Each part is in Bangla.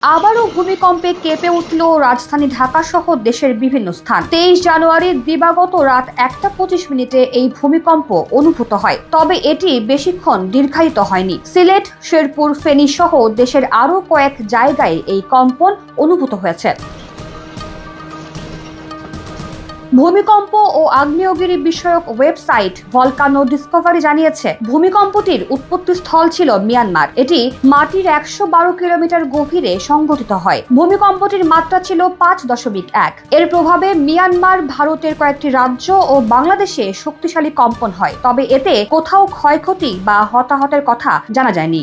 আবারও ভূমিকম্পে কেঁপে উঠল রাজধানী ঢাকা সহ দেশের বিভিন্ন স্থান। 23 জানুয়ারি দিবাগত রাত 1:25 এই ভূমিকম্প অনুভূত হয়, তবে এটি বেশিক্ষণ দীর্ঘায়িত হয়নি। সিলেট, শেরপুর, ফেনী সহ দেশের আরও কয়েক জায়গায় এই কম্পন অনুভূত হয়েছে। ভূমিকম্প ও আগ্নেয়গিরি বিষয়ক ওয়েবসাইট ভলকানো ডিসকভারি জানিয়েছে, ভূমিকম্পটির উৎপত্তি স্থল ছিল মিয়ানমার। এটি মাটির 112 কিলোমিটার গভীরে সংঘটিত হয়। ভূমিকম্পটির মাত্রা ছিল 5.1। এর প্রভাবে মিয়ানমার, ভারতের কয়েকটি রাজ্য ও বাংলাদেশে শক্তিশালী কম্পন হয়, তবে এতে কোথাও ক্ষয়ক্ষতি বা হতাহতের কথা জানা যায়নি।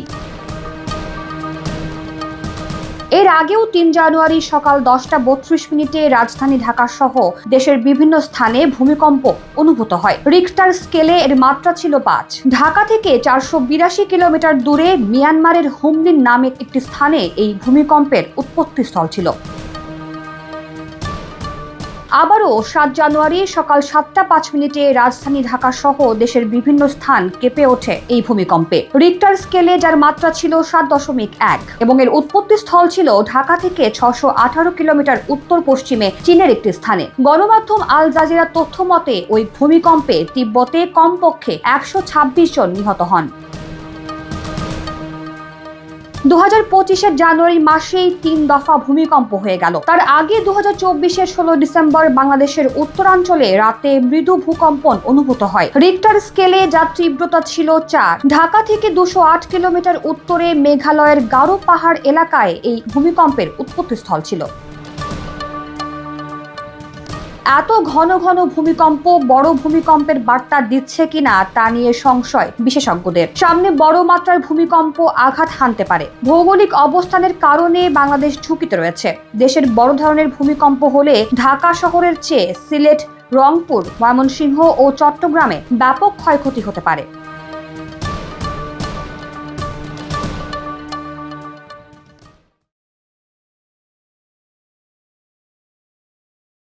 এর আগেও 3 জানুয়ারি সকাল 10:32 রাজধানী ঢাকা সহ দেশের বিভিন্ন স্থানে ভূমিকম্প অনুভূত হয়। রিক্টার স্কেলে এর মাত্রা ছিল 5। ঢাকা থেকে 482 কিলোমিটার দূরে মিয়ানমারের হুমলিন নামে একটি স্থানে এই ভূমিকম্পের উৎপত্তিস্থল ছিল। আবারও 7 জানুয়ারি সকাল 7:05 রাজধানী ঢাকা সহ দেশের বিভিন্ন স্থান কেঁপে ওঠে এই ভূমিকম্পে। রিক্টার স্কেলে যার মাত্রা ছিল 7.1 এবং এর উৎপত্তিস্থল ছিল ঢাকা থেকে 618 কিলোমিটার উত্তর পশ্চিমে চীনের একটি স্থানে। গণমাধ্যম আল জাজিরা তথ্য মতে ওই ভূমিকম্পে তিব্বতে কমপক্ষে 126 জন নিহত হন। 2025 জানুয়ারি মাসেই 3 দফা ভূমিকম্প হয়ে গেল। তার আগে 2024 16 ডিসেম্বর বাংলাদেশের উত্তরাঞ্চলে রাতে মৃদু ভূকম্পন অনুভূত হয়। রিক্টার স্কেলে যার তীব্রতা ছিল 4। ঢাকা থেকে 208 কিলোমিটার উত্তরে মেঘালয়ের গারো পাহাড় এলাকায় এই ভূমিকম্পের উৎপত্তিস্থল ছিল। এত ঘন ঘন ভূমিকম্প বড় ভূমিকম্পের বার্তা দিচ্ছে কিনা তা নিয়ে সংশয় বিশেষজ্ঞদের। সামনে বড় মাত্রার ভূমিকম্প আঘাত হানতে পারে। ভৌগোলিক অবস্থানের কারণে বাংলাদেশ ঝুঁকিতে রয়েছে। দেশের বড় ধরনের ভূমিকম্প হলে ঢাকা শহরের চেয়ে সিলেট, রংপুর, ময়মনসিংহ ও চট্টগ্রামে ব্যাপক ক্ষয়ক্ষতি হতে পারে।